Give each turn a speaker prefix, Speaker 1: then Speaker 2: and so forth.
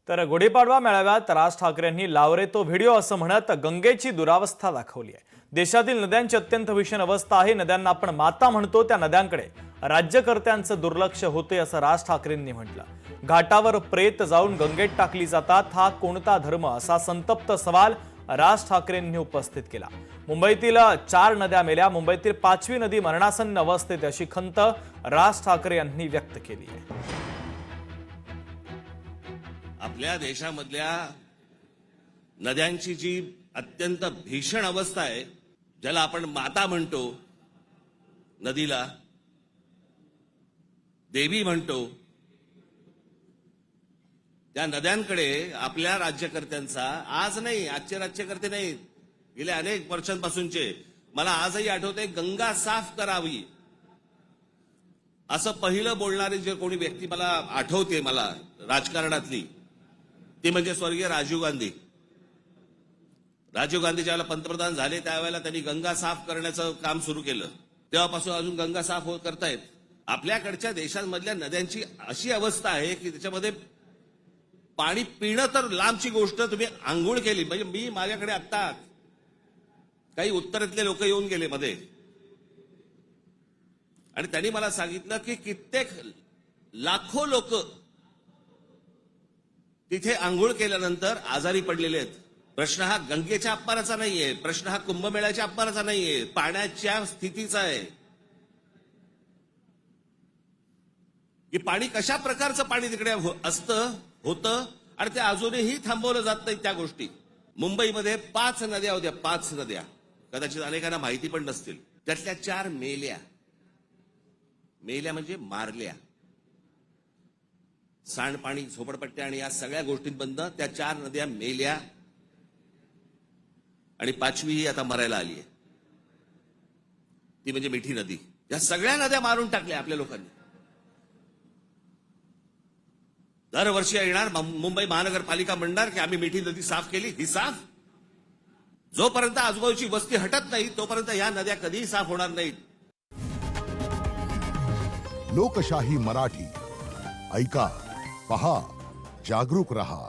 Speaker 1: तर गुढीपाडवा मेळाव्यात राज ठाकरेंनी लावरे तो व्हिडिओ असं म्हणत गंगेची दुरावस्था दाखवली आहे। देशातील नद्यांची अत्यंत भीषण अवस्था आहे। नद्यांना आपण माता म्हणतो, त्या नद्यांकडे राज्यकर्त्यांचं दुर्लक्ष होते असं राज ठाकरेंनी म्हटलं। घाटावर प्रेत जाऊन गंगेत टाकली जातात, हा कोणता धर्म असा संतप्त सवाल राज ठाकरेंनी उपस्थित केला। मुंबईतील 4 नद्या मेल्या, मुंबईतील 5वी नदी मरणासन्न अवस्थेत अशी खंत राज ठाकरे यांनी व्यक्त केली आहे।
Speaker 2: आपल्या देशामधल्या नद्यांची जी अत्यंत भीषण अवस्था आहे, ज्याला आपण माता म्हणतो, नदीला देवी म्हणतो, त्या नद्यांकडे आपल्या राज्यकर्त्यांचा आज नाही, आजचे राज्यकर्ते नाहीत, गेल्या अनेक वर्षांपासूनचे, मला आजही आठवते, गंगा साफ करावी असं पहिलं बोलणारी जे कोणी व्यक्ती मला आठवते, मला राजकारणातली, ती म्हणजे स्वर्गीय राजीव गांधी। राजीव गांधी ज्यावेळेला पंतप्रधान झाले त्यावेळेला त्यांनी गंगा साफ करण्याचं काम सुरू केलं। तेव्हापासून अजून गंगा साफ करतायत। आपल्याकडच्या देशांमधल्या नद्यांची अशी अवस्था आहे की त्याच्यामध्ये पाणी पिणं तर लांबची गोष्ट, तुम्ही आंघोळ केली म्हणजे माझ्याकडे आता काही उत्तरेतले लोक येऊन गेले मध्ये, आणि त्यांनी मला सांगितलं की कित्येक लाखो लोक तिथे आंघोळ केल्यानंतर आजारी पडलेले आहेत। प्रश्न हा गंगेच्या अपमानाचा नाहीये, प्रश्न हा कुंभमेळ्याच्या अपमानाचा नाहीये, पाण्याच्या स्थितीचा आहे की पाणी कशा प्रकारचं पाणी तिकडे होतं आणि ते अजूनही थांबवलं जात नाही त्या गोष्टी। मुंबईमध्ये 5 नद्या होत्या, 5 नद्या, कदाचित अनेकांना माहिती पण नसतील, त्यातल्या 4 मेल्या। मेल्या म्हणजे मारल्या। सांडपाणी, झोपडपट्ट्या आणि या सगळ्या गोष्टींबंद त्या 4 नद्या मेल्या, आणि 5वी ही आता मरायला आली आहे, ती म्हणजे मिठी नदी। या सगळ्या नद्या मारून टाकल्या आपल्या लोकांनी। दरवर्षी येणार मुंबई महानगरपालिका म्हणणार की आम्ही मिठी नदी साफ केली। ही साफ जोपर्यंत आजूबाजूची वस्ती हटत नाही तोपर्यंत या नद्या कधीही साफ होणार नाहीत।
Speaker 3: लोकशाही मराठी ऐका, पहा, जागरूक रहा।